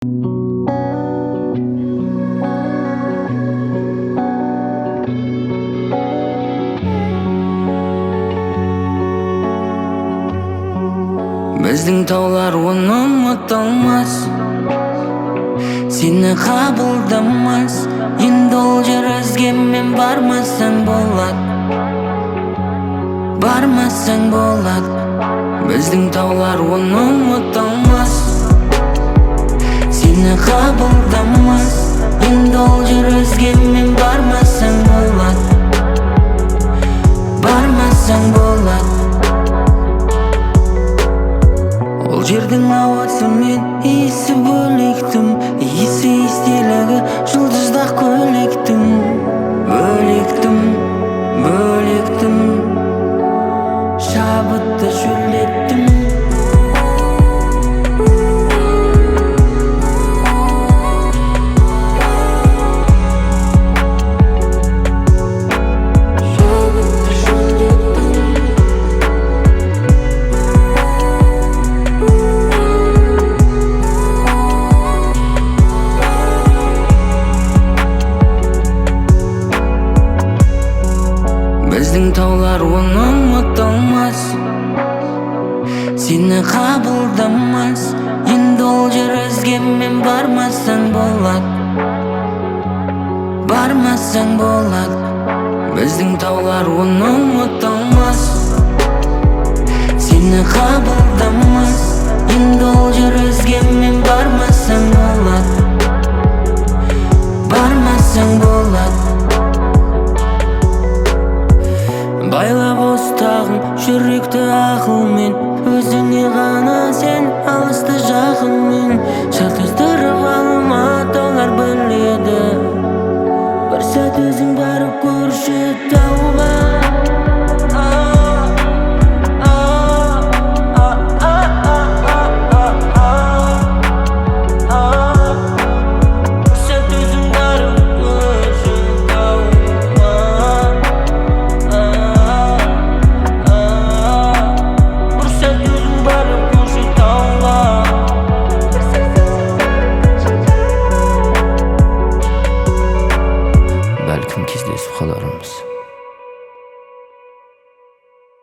Біздің таулар оны ұмытылмас, сені қабылдамас. Енді ол жер өзгемен бармасаң болады, бармасаң болады. Біздің таулар оны ұмытылмас, сені қабылдамас. Енді ол жер өзгемен бармасаң болады, бармасаң болады. Ол жердің ауасы мен иісі бөлектім, иісі естелігі жұлдызда көлектім. Бөлектім, бөлектім, шабытты шөлдеттім. Біздің таулар оны ұмытылмас, сені қабылдамас. Енді ол жер өзгемен бармасаң болады, бармасаң болады. Біздің таулар оны ұмытылмас, сені қабылдамас. Енді ол жер өзгемен бармасаң